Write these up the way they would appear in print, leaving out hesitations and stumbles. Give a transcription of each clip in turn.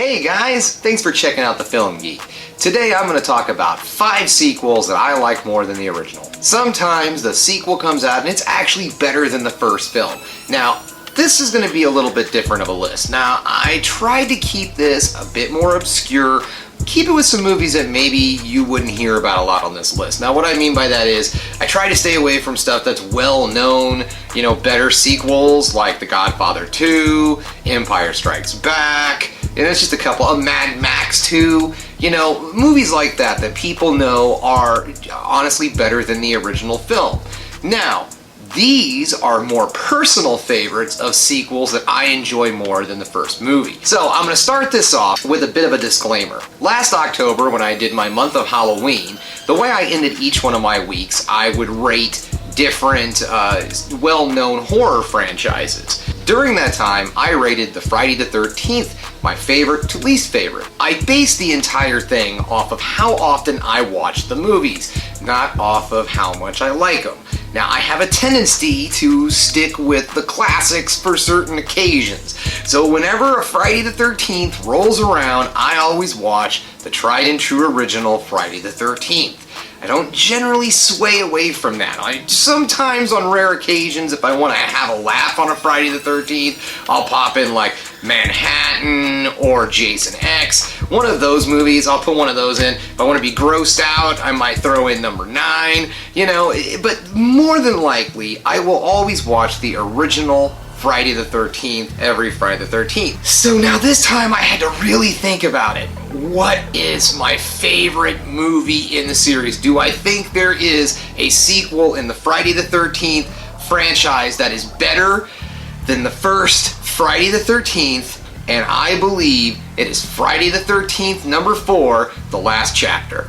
Hey guys, thanks for checking out the Film Geek. Today I'm going to talk about 5 sequels that I like more than the original. Sometimes the sequel comes out and it's actually better than the first film. Now, this is going to be a little bit different of a list. Now, I tried to keep this a bit more obscure, keep it with some movies that maybe you wouldn't hear about a lot on this list. Now, what I mean by that is, I try to stay away from stuff that's well known, better sequels like The Godfather 2, Empire Strikes Back, and it's just a couple of Mad Max 2, movies like that people know are honestly better than the original film. Now, these are more personal favorites of sequels that I enjoy more than the first movie. So I'm going to start this off with a bit of a disclaimer. Last October, when I did my month of Halloween, the way I ended each one of my weeks, I would rate different well-known horror franchises. During that time, I rated the Friday the 13th my favorite to least favorite. I based the entire thing off of how often I watch the movies, not off of how much I like them. Now, I have a tendency to stick with the classics for certain occasions. So whenever a Friday the 13th rolls around, I always watch the tried and true original Friday the 13th. I don't generally sway away from that. Sometimes on rare occasions, if I want to have a laugh on a Friday the 13th, I'll pop in like Manhattan or Jason X. One of those movies, I'll put one of those in. If I want to be grossed out, I might throw in number 9, but more than likely, I will always watch the original Friday the 13th every Friday the 13th. So now this time I had to really think about it. What is my favorite movie in the series? Do I think there is a sequel in the Friday the 13th franchise that is better than the first Friday the 13th? And I believe it is Friday the 13th, number 4, The Last Chapter.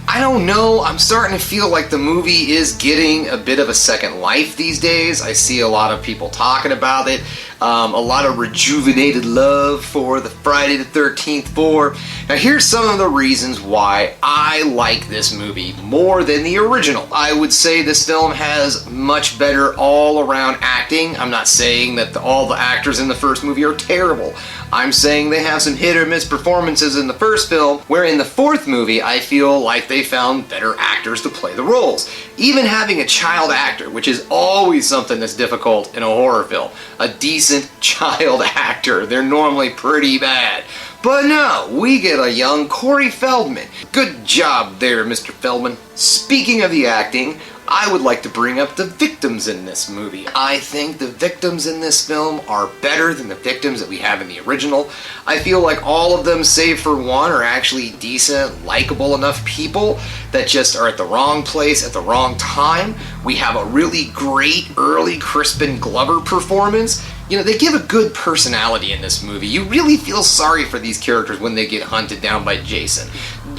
I don't know, I'm starting to feel like the movie is getting a bit of a second life these days. I see a lot of people talking about it. A lot of rejuvenated love for the Friday the 13th 4. Now here's some of the reasons why I like this movie more than the original. I would say this film has much better all-around acting. I'm not saying that all the actors in the first movie are terrible. I'm saying they have some hit or miss performances in the first film, where in the fourth movie I feel like they found better actors to play the roles. Even having a child actor, which is always something that's difficult in a horror film, a decent child actor, they're normally pretty bad. But no, we get a young Corey Feldman. Good job there, Mr. Feldman. Speaking of the acting, I would like to bring up the victims in this movie. I think the victims in this film are better than the victims that we have in the original. I feel like all of them, save for one, are actually decent, likable enough people that just are at the wrong place at the wrong time. We have a really great early Crispin Glover performance. They give a good personality in this movie. You really feel sorry for these characters when they get hunted down by Jason.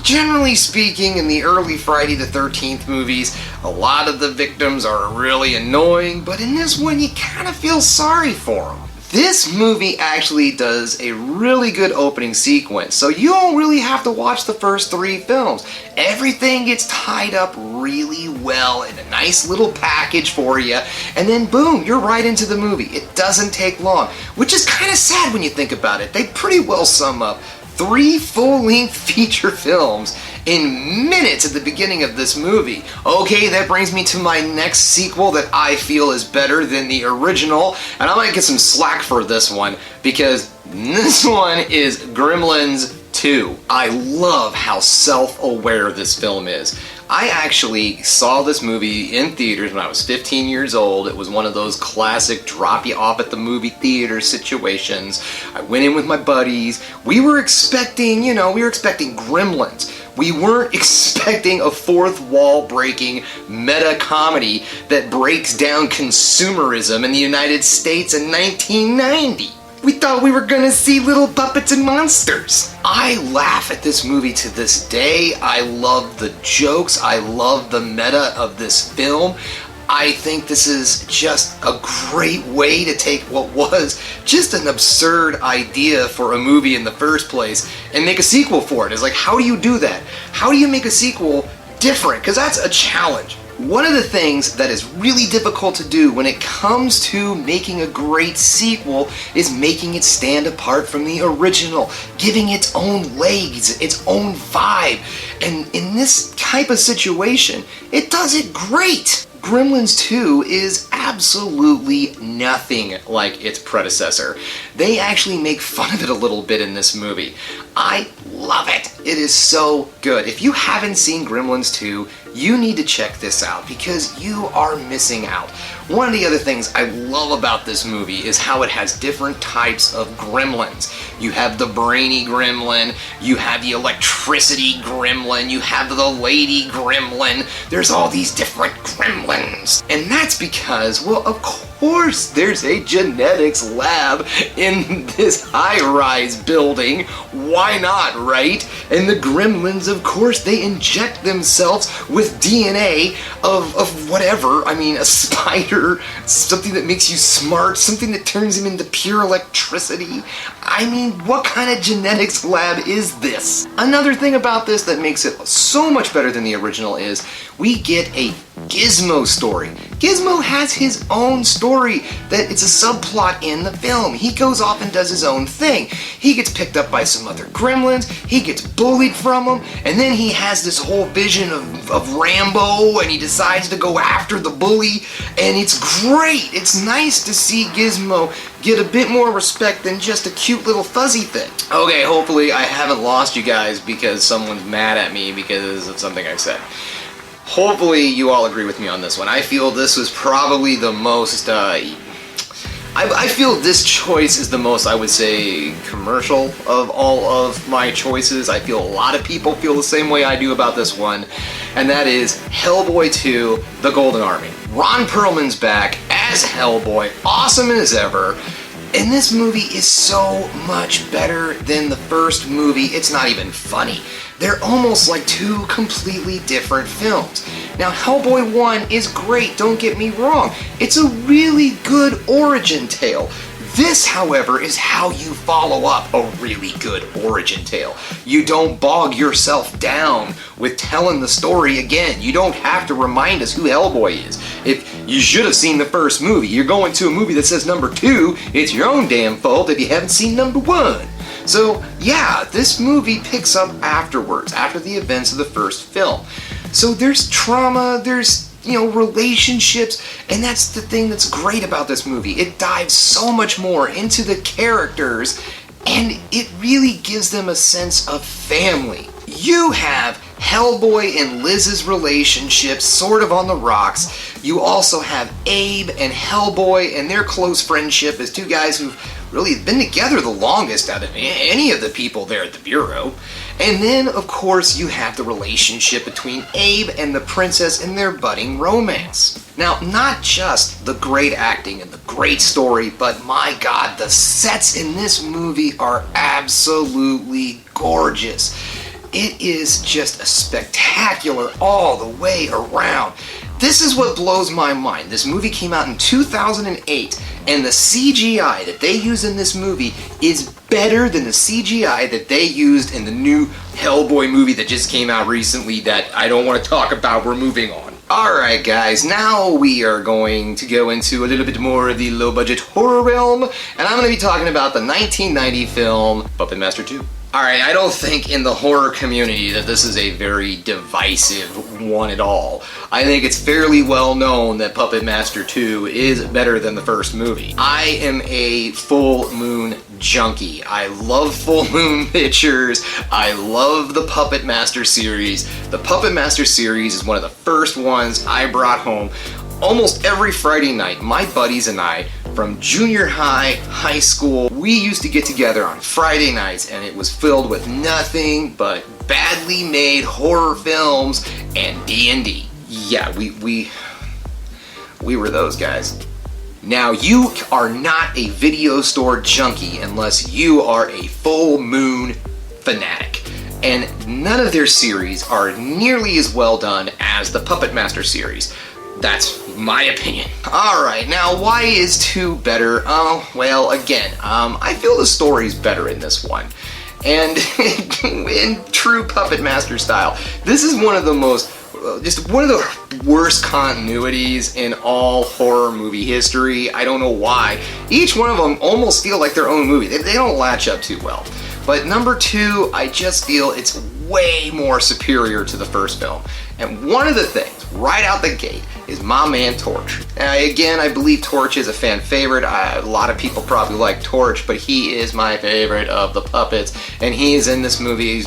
Generally speaking, in the early Friday the 13th movies, a lot of the victims are really annoying, but in this one you kind of feel sorry for them. This movie actually does a really good opening sequence, so you don't really have to watch the first 3 films. Everything gets tied up really well in a nice little package for you, and then boom, you're right into the movie. It doesn't take long, which is kind of sad when you think about it. They pretty well sum up 3 full-length feature films in minutes at the beginning of this movie. Okay, that brings me to my next sequel that I feel is better than the original, and I might get some slack for this one, because this one is Gremlins II. I love how self-aware this film is. I actually saw this movie in theaters when I was 15 years old. It was one of those classic drop you off at the movie theater situations. I went in with my buddies. We were expecting Gremlins. We weren't expecting a fourth wall breaking meta comedy that breaks down consumerism in the United States in 1990. We thought we were gonna see little puppets and monsters. I laugh at this movie to this day. I love the jokes. I love the meta of this film. I think this is just a great way to take what was just an absurd idea for a movie in the first place and make a sequel for it. It's like, how do you do that? How do you make a sequel different? Because that's a challenge. One of the things that is really difficult to do when it comes to making a great sequel is making it stand apart from the original, giving its own legs, its own vibe. And in this type of situation, it does it great. Gremlins 2 is absolutely nothing like its predecessor. They actually make fun of it a little bit in this movie. I love it. It is so good. If you haven't seen Gremlins 2, you need to check this out because you are missing out. One of the other things I love about this movie is how it has different types of gremlins. You have the brainy gremlin, you have the electricity gremlin, you have the lady gremlin. There's all these different gremlins. And that's because, well, of course there's a genetics lab in this high-rise building. Why not, right? And the gremlins, of course, they inject themselves with DNA of whatever. I mean, a spider, something that makes you smart, something that turns him into pure electricity. I mean, what kind of genetics lab is this? Another thing about this that makes it so much better than the original is we get a Gizmo story. Gizmo has his own story that it's a subplot in the film. He goes off and does his own thing. He gets picked up by some other gremlins, he gets bullied from them, and then he has this whole vision of Rambo and he decides to go after the bully, and it's great. It's nice to see Gizmo get a bit more respect than just a cute little fuzzy thing. Okay, hopefully I haven't lost you guys because someone's mad at me because of something I said. Hopefully you all agree with me on this one. I feel this was probably the most, I feel this choice is the most, I would say, commercial of all of my choices. I feel a lot of people feel the same way I do about this one, and that is Hellboy 2, The Golden Army. Ron Perlman's back as Hellboy, awesome as ever. And this movie is so much better than the first movie, it's not even funny. They're almost like two completely different films. Now, Hellboy 1 is great, don't get me wrong. It's a really good origin tale. This, however, is how you follow up a really good origin tale. You don't bog yourself down with telling the story again. You don't have to remind us who Hellboy is. If you should have seen the first movie, you're going to a movie that says number 2, it's your own damn fault if you haven't seen number 1. So, yeah, this movie picks up afterwards, after the events of the first film. So there's trauma, there's, relationships, and that's the thing that's great about this movie. It dives so much more into the characters, and it really gives them a sense of family. You have Hellboy and Liz's relationship sort of on the rocks. You also have Abe and Hellboy and their close friendship as two guys who've really been together the longest out of any of the people there at the Bureau. And then, of course, you have the relationship between Abe and the princess and their budding romance. Now, not just the great acting and the great story, but my God, the sets in this movie are absolutely gorgeous. It is just a spectacular all the way around. This is what blows my mind. This movie came out in 2008, and the CGI that they use in this movie is better than the CGI that they used in the new Hellboy movie that just came out recently that I don't want to talk about. We're moving on. Alright guys, now we are going to go into a little bit more of the low-budget horror realm, and I'm going to be talking about the 1990 film Puppet Master 2. Alright, I don't think in the horror community that this is a very divisive one at all. I think it's fairly well known that Puppet Master 2 is better than the first movie. I am a Full Moon junkie. I love Full Moon pictures. I love the Puppet Master series. The Puppet Master series is one of the first ones I brought home almost every Friday night. My buddies and I, from junior high, high school, we used to get together on Friday nights, and it was filled with nothing but badly made horror films and D&D. Yeah, we were those guys. Now, you are not a video store junkie unless you are a Full Moon fanatic. And none of their series are nearly as well done as the Puppet Master series. That's my opinion. Alright, now why is 2 better? Oh, well, again, I feel the story's better in this one. And in true Puppet Master style, this is one of the most just one of the worst continuities in all horror movie history. I don't know why. Each one of them almost feel like their own movie. They don't latch up too well. But number 2, I just feel it's way more superior to the first film. And one of the things, right out the gate, is my man Torch. Again, I believe Torch is a fan favorite. A lot of people probably like Torch, but he is my favorite of the puppets, and he is in this movie.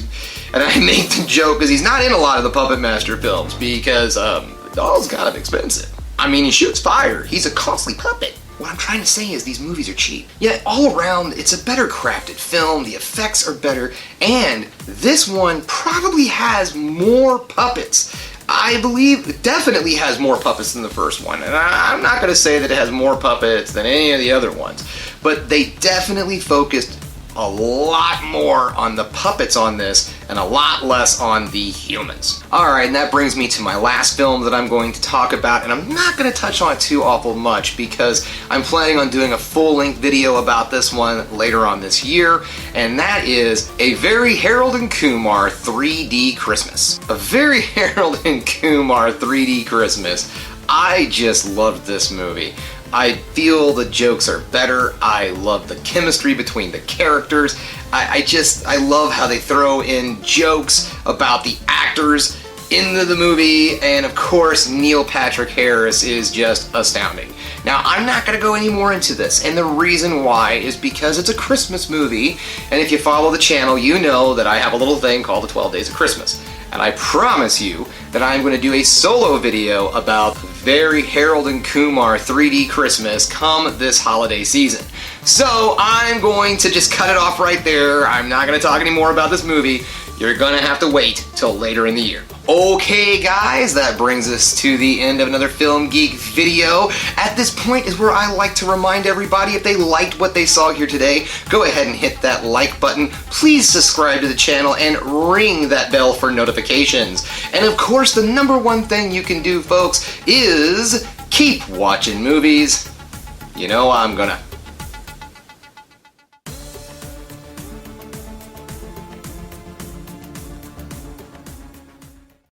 And I make the joke because he's not in a lot of the Puppet Master films because the doll's kind of expensive. I mean, he shoots fire. He's a costly puppet. What I'm trying to say is these movies are cheap. Yet all around, it's a better crafted film, the effects are better, and this one probably has more puppets. I believe it definitely has more puppets than the first one, and I'm not going to say that it has more puppets than any of the other ones, but they definitely focused a lot more on the puppets on this and a lot less on the humans. Alright, and that brings me to my last film that I'm going to talk about, and I'm not going to touch on it too awful much because I'm planning on doing a full-length video about this one later on this year, and that is A Very Harold and Kumar 3D Christmas. A Very Harold and Kumar 3D Christmas. I just loved this movie. I feel the jokes are better. I love the chemistry between the characters. I love how they throw in jokes about the actors into the movie, and of course Neil Patrick Harris is just astounding. Now, I'm not going to go any more into this, and the reason why is because it's a Christmas movie, and if you follow the channel, you know that I have a little thing called the 12 Days of Christmas. And I promise you that I'm going to do a solo video about Very Harold and Kumar 3D Christmas come this holiday season. So I'm going to just cut it off right there. I'm not going to talk anymore about this movie. You're going to have to wait till later in the year. Okay guys, that brings us to the end of another Film Geek video. At this point is where I like to remind everybody, if they liked what they saw here today, go ahead and hit that like button. Please subscribe to the channel and ring that bell for notifications. And of course, the number one thing you can do, folks, is keep watching movies. You know I'm gonna.